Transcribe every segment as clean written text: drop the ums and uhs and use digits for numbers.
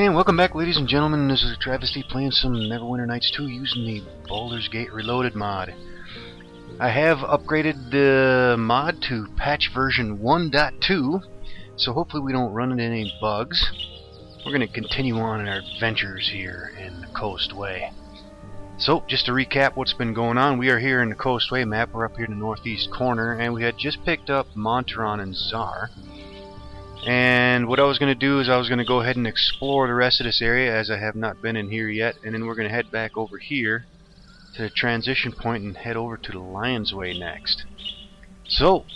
And welcome back, ladies and gentlemen. This is AhTravesty playing some Neverwinter Nights 2 using the Baldur's Gate Reloaded mod. I have upgraded the mod to patch version 1.2, so hopefully we don't run into any bugs. We're going to continue on in our adventures here in the Coastway. So, just to recap what's been going on, we are here in the Coastway map. We're up here in the northeast corner, and we had just picked up Montaron and Zar. And what I was going to do is I was going to go ahead and explore the rest of this area, as I have not been in here yet, and then we're going to head back over here to the transition point and head over to the Lion's Way next. So,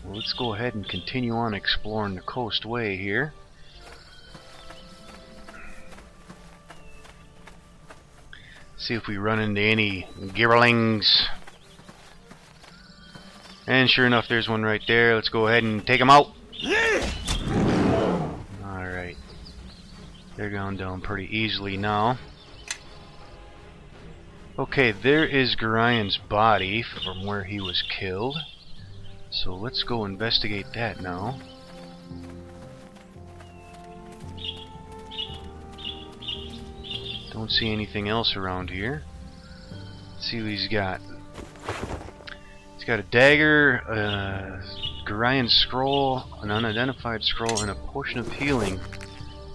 let's go ahead and continue on exploring the Coastway here. See if we run into any gibberlings. And sure enough, there's one right there. Let's go ahead and take him out. Alright. They're going down pretty easily now. Okay, there is Gorian's body from where he was killed. So let's go investigate that now. Don't see anything else around here. Let's see what he's got. He's got a dagger, Gorian's scroll, an unidentified scroll, and a potion of healing.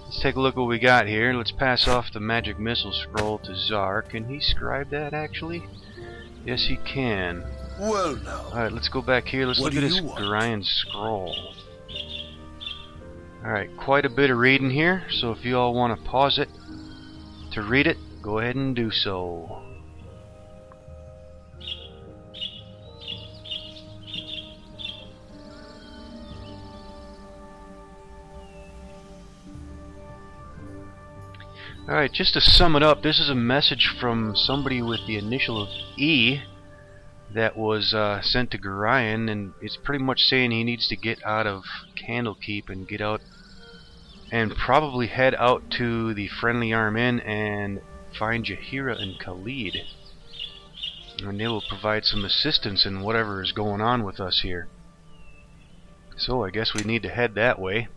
Let's take a look what we got here. Let's pass off the magic missile scroll to Zar. Can he scribe that actually? Yes, he can. Well now. Alright, let's go back here. Let's look at this Gorian's scroll. Alright, quite a bit of reading here, so if you all want to pause it to read it, go ahead and do so. Alright, just to sum it up, this is a message from somebody with the initial of E that was sent to Gorian, and it's pretty much saying he needs to get out of Candlekeep and get out and probably head out to the Friendly Arm Inn and find Jaheira and Khalid. And they will provide some assistance in whatever is going on with us here. So I guess we need to head that way.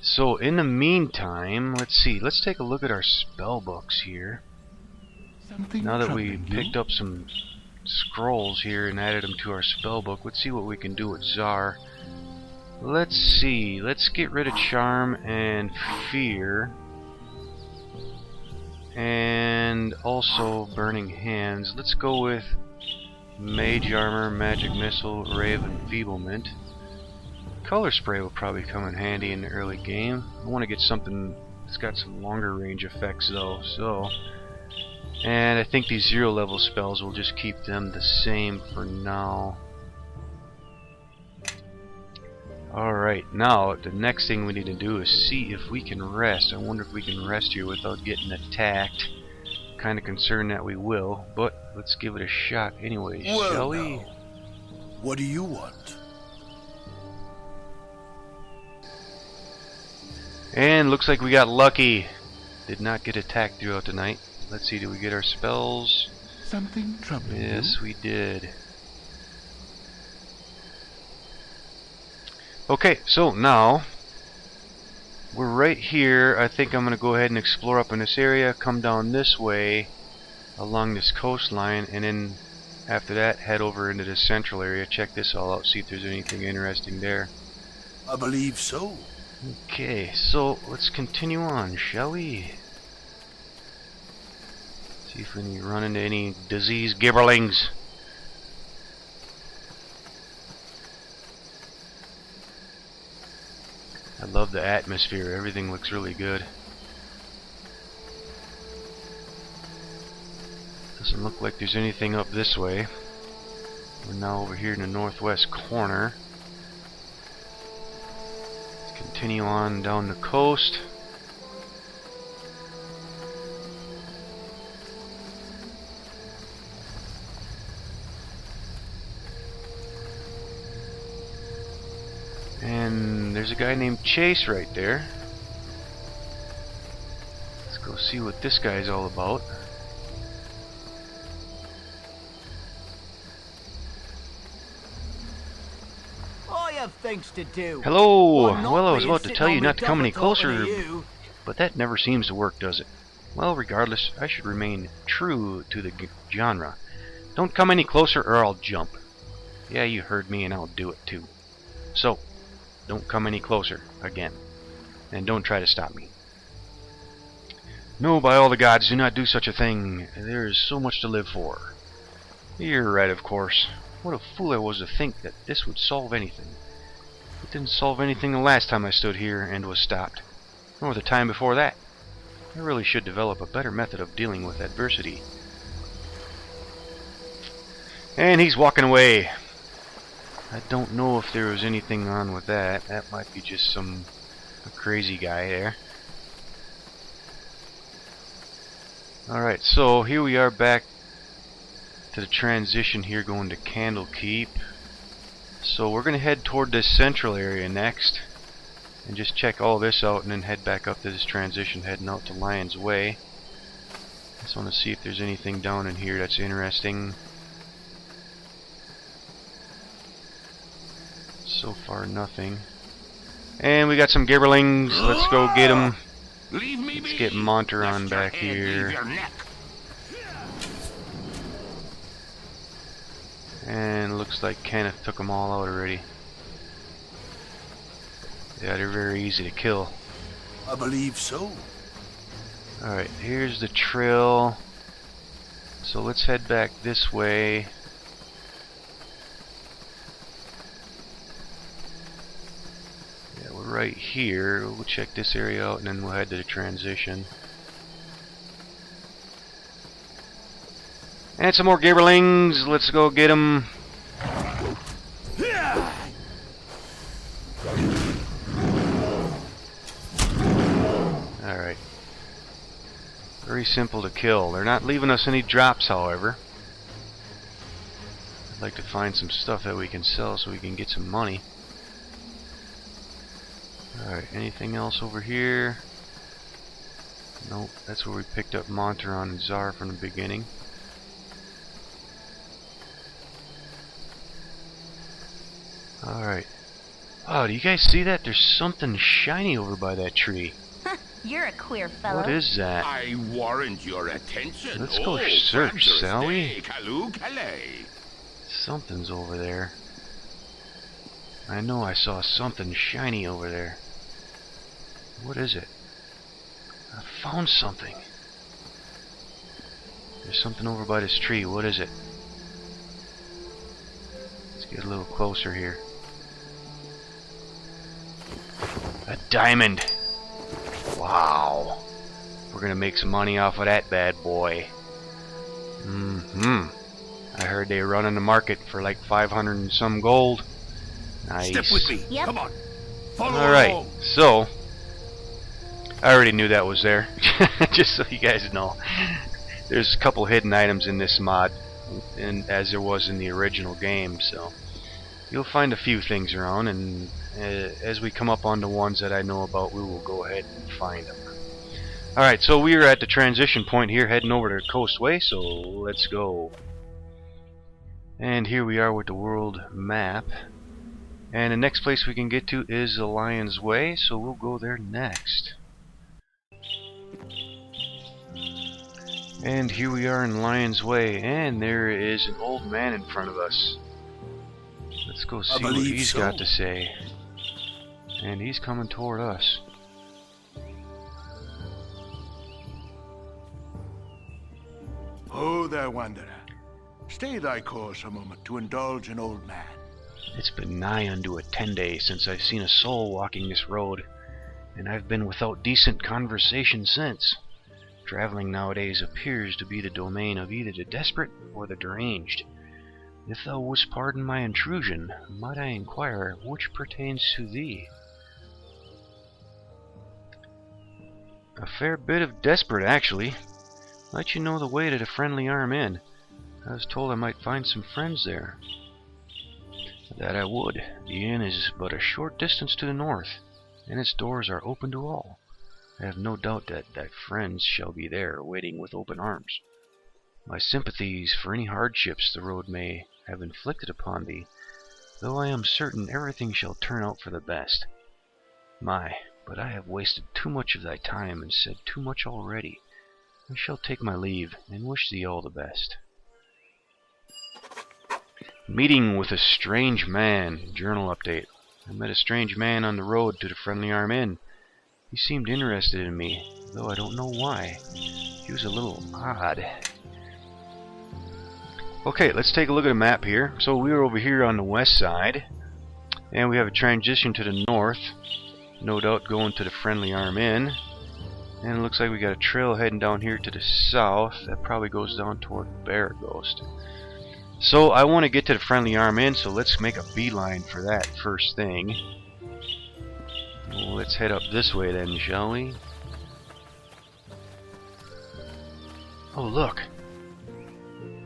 So in the meantime, let's see. Let's take a look at our spell books here. Now that we picked up some scrolls here and added them to our spell book, let's see what we can do with Zar. Let's see. Let's get rid of Charm and Fear. And also Burning Hands. Let's go with Mage Armor, Magic Missile, Ray of Enfeeblement. Color Spray will probably come in handy in the early game. I want to get something that's got some longer range effects though, so. And I think these 0 level spells will just keep them the same for now. Alright, now the next thing we need to do is see if we can rest. I wonder if we can rest here without getting attacked. Kind of concerned that we will, but let's give it a shot anyway, shall we? What do you want? And looks like we got lucky. Did not get attacked throughout the night. Let's see, did we get our spells? Something troubling you? Yes, we did. Okay, so now we're right here. I think I'm going to go ahead and explore up in this area, come down this way along this coastline, and then after that head over into this central area, check this all out, see if there's anything interesting there. I believe so. Okay, so let's continue on, shall we? See if we run into any disease gibberlings. I love the atmosphere. Everything looks really good. Doesn't look like there's anything up this way. We're now over here in the northwest corner. Let's continue on down the coast. And there's a guy named Chase right there. Let's go see what this guy's all about. I have things to do. Hello! Well, I was about to tell you not to come any closer, But that never seems to work, does it? Well, regardless, I should remain true to the genre. Don't come any closer or I'll jump. Yeah, you heard me, and I'll do it too. So, don't come any closer again. And don't try to stop me. No, by all the gods, do not do such a thing. There is so much to live for. You're right, of course. What a fool I was to think that this would solve anything. It didn't solve anything the last time I stood here and was stopped, nor the time before that. I really should develop a better method of dealing with adversity. And he's walking away. I don't know if there was anything on with that. That might be just some crazy guy there. Alright, so here we are back to the transition here going to Candlekeep. So we're going to head toward this central area next and just check all this out and then head back up to this transition heading out to Lion's Way. Just want to see if there's anything down in here that's interesting. So far nothing. And we got some gibberlings. Let's go get them. Let's get Monter on back here. And looks like Kenneth took them all out already. Yeah, they're very easy to kill. I believe so. Alright, here's the trail. So let's head back this way. Yeah, we're right here. We'll check this area out and then we'll head to the transition. And some more gibberlings. Let's go get them. Alright. Very simple to kill. They're not leaving us any drops, however. I'd like to find some stuff that we can sell so we can get some money. Alright, anything else over here? Nope, that's where we picked up Monteron and Czar from the beginning. Alright. Oh, do you guys see that? There's something shiny over by that tree. You're a queer fellow. What is that? I warrant your attention. Let's go search, shall we? Kalu Kalay. Something's over there. I know I saw something shiny over there. What is it? I found something. There's something over by this tree. What is it? Let's get a little closer here. A diamond. Wow. We're gonna make some money off of that bad boy. I heard they run in the market for like 500 and some gold. Nice. Step with me. Yep. Come on. Follow Alright, along. so I already knew that was there. Just so you guys know. There's a couple hidden items in this mod, and as there was in the original game, so you'll find a few things around, and as we come up on the ones that I know about, we will go ahead and find them. Alright, so we are at the transition point here, heading over to Coastway, so let's go. And here we are with the world map. And the next place we can get to is the Lion's Way, so we'll go there next. And here we are in Lion's Way, and there is an old man in front of us. Let's go see what he's got to say. And he's coming toward us. Oh there, wanderer. Stay thy course a moment to indulge an old man. It's been nigh unto a 10 days since I've seen a soul walking this road, and I've been without decent conversation since. Traveling nowadays appears to be the domain of either the desperate or the deranged. If thou wouldst pardon my intrusion, might I inquire which pertains to thee? A fair bit of desperate, actually. Might you know the way to the Friendly Arm Inn? I was told I might find some friends there. That I would. The inn is but a short distance to the north, and its doors are open to all. I have no doubt that thy friends shall be there, waiting with open arms. My sympathies for any hardships the road may have inflicted upon thee, though I am certain everything shall turn out for the best. My, but I have wasted too much of thy time and said too much already. I shall take my leave, and wish thee all the best. Meeting with a strange man. Journal update. I met a strange man on the road to the Friendly Arm Inn. He seemed interested in me, though I don't know why. He was a little odd. Okay, let's take a look at a map here. So we are over here on the west side, and we have a transition to the north. No doubt going to the Friendly Arm Inn. And it looks like we got a trail heading down here to the south. That probably goes down toward Bear Ghost. So I want to get to the Friendly Arm Inn, so let's make a beeline for that first thing. Well, let's head up this way then, shall we? Oh, look.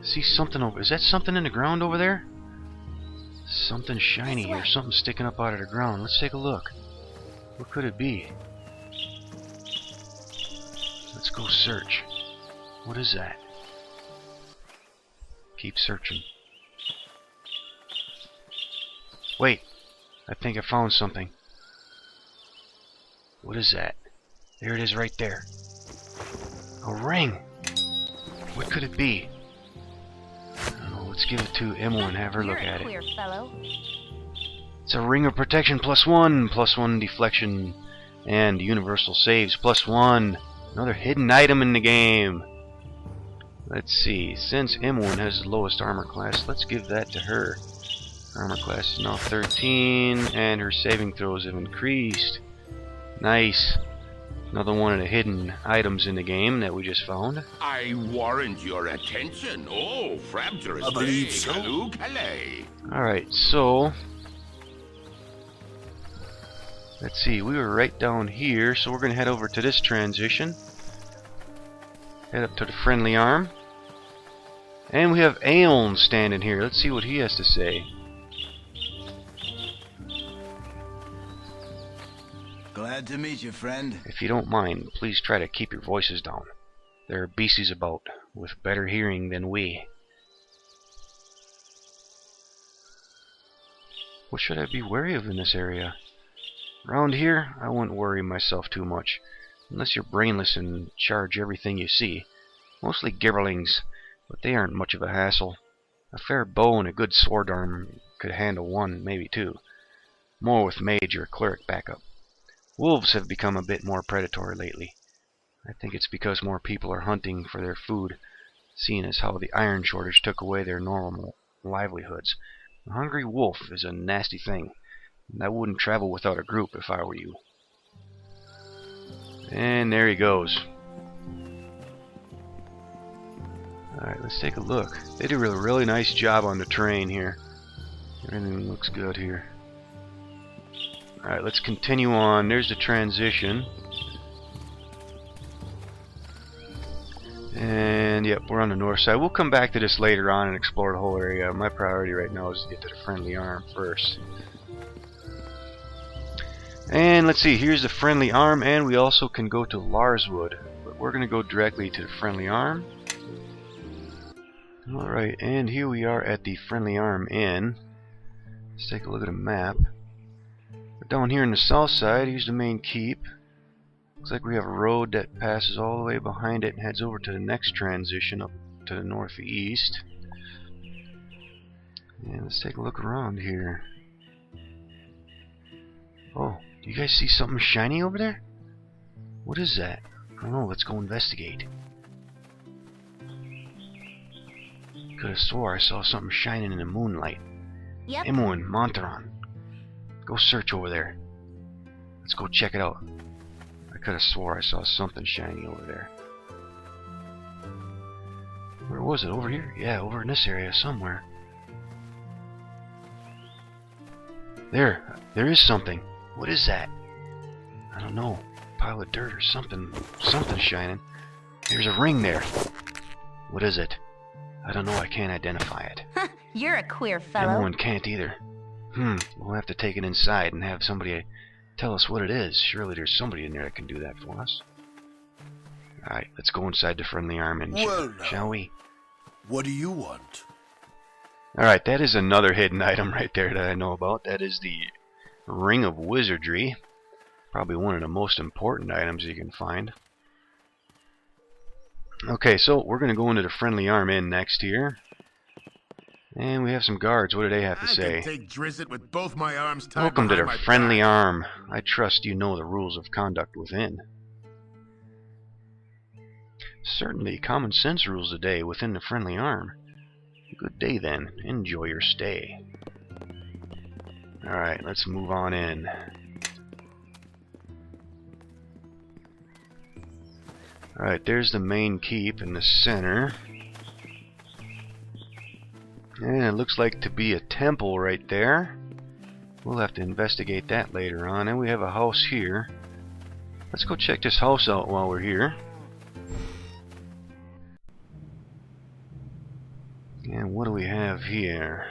See something over... Is that something in the ground over there? Something shiny here. Something sticking up out of the ground. Let's take a look. What could it be? Let's go search. What is that? Keep searching. Wait. I think I found something. What is that? There it is right there. A ring. What could it be? I don't know. Let's give it to Emma and have her look at it. You're a queer fellow. It's a ring of protection +1 deflection, and universal saves +1. Another hidden item in the game. Let's see. Since M1 has the lowest armor class, let's give that to her. Armor class is now 13, and her saving throws have increased. Nice. Another one of the hidden items in the game that we just found. I warrant your attention. Oh, frabjous I believe day, so. Kaloo Kalay. Alright, so... let's see, we were right down here, so we're going to head over to this transition. Head up to the Friendly Arm. And we have Aeon standing here. Let's see what he has to say. Glad to meet you, friend. If you don't mind, please try to keep your voices down. There are beasties about with better hearing than we. What should I be wary of in this area? Around here, I wouldn't worry myself too much. Unless you're brainless and charge everything you see. Mostly gibberlings, but they aren't much of a hassle. A fair bow and a good sword arm could handle one, maybe two. More with mage or cleric backup. Wolves have become a bit more predatory lately. I think it's because more people are hunting for their food, seeing as how the iron shortage took away their normal livelihoods. A hungry wolf is a nasty thing, and I wouldn't travel without a group if I were you. And there he goes. Alright, let's take a look. They did a really nice job on the terrain here. Everything looks good here. Alright, let's continue on. There's the transition. And yep, we're on the north side. We'll come back to this later on and explore the whole area. My priority right now is to get to the Friendly Arm first. And let's see, here's the Friendly Arm, and we also can go to Larswood. But we're going to go directly to the Friendly Arm. Alright, and here we are at the Friendly Arm Inn. Let's take a look at a map. We're down here on the south side. Here's the main keep. Looks like we have a road that passes all the way behind it and heads over to the next transition up to the northeast. And let's take a look around here. Oh, do you guys see something shiny over there? What is that? I don't know. Let's go investigate. Could have swore I saw something shining in the moonlight. Yep. Imoen, Monteron. Go search over there. Let's go check it out. I could have swore I saw something shiny over there. Where was it? Over here? Yeah, over in this area somewhere. There is something. What is that? I don't know. Pile of dirt or something. Something shining. There's a ring there. What is it? I don't know. I can't identify it. You're a queer fellow. Everyone can't either. We'll have to take it inside and have somebody tell us what it is. Surely there's somebody in there that can do that for us. Alright, let's go inside the Friendly Arm Inn, shall we? What do you want? Alright, that is another hidden item right there that I know about. That is the Ring of Wizardry. Probably one of the most important items you can find. Okay, so we're going to go into the Friendly Arm Inn next here. And we have some guards. What do they have to say? I can take Drizzt with both my arms tied Welcome to behind the my Friendly back. Arm. I trust you know the rules of conduct within. Certainly, common sense rules the day within the Friendly Arm. Good day then. Enjoy your stay. Alright, let's move on in. Alright, there's the main keep in the center. And it looks like to be a temple right there. We'll have to investigate that later on. And we have a house here. Let's go check this house out while we're here. And what do we have here?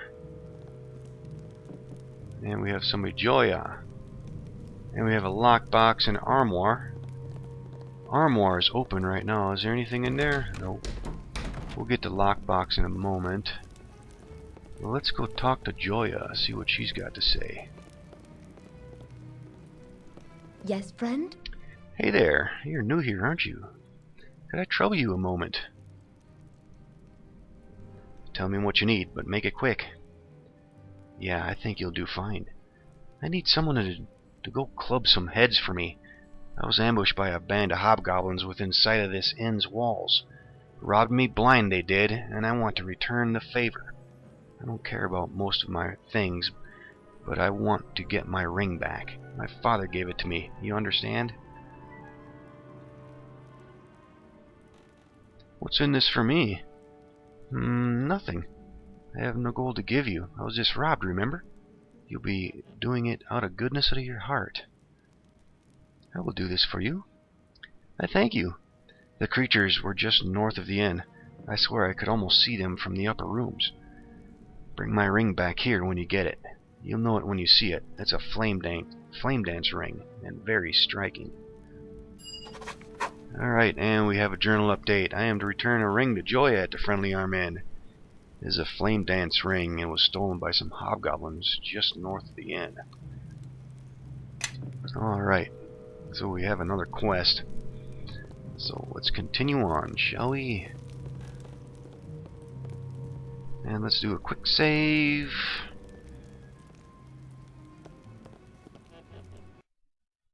And we have somebody, Joia. And we have a lockbox and an armoire. Armoire is open right now. Is there anything in there? Nope. We'll get the lockbox in a moment. Well, let's go talk to Joia, see what she's got to say. Yes, friend? Hey there. You're new here, aren't you? Could I trouble you a moment? Tell me what you need, but make it quick. Yeah, I think you'll do fine. I need someone to go club some heads for me. I was ambushed by a band of hobgoblins within sight of this inn's walls. Robbed me blind, they did, and I want to return the favor. I don't care about most of my things, but I want to get my ring back. My father gave it to me. You understand? What's in this for me? Nothing. I have no gold to give you. I was just robbed, remember? You'll be doing it out of goodness of your heart. I will do this for you. I thank you. The creatures were just north of the inn. I swear I could almost see them from the upper rooms. Bring my ring back here when you get it. You'll know it when you see it. It's a flame dance ring, and very striking. Alright, and we have a journal update. I am to return a ring to Joia at the Friendly Arm Inn. It is a flame dance ring and was stolen by some hobgoblins just north of the inn. Alright, so we have another quest. So let's continue on, shall we? And let's do a quick save.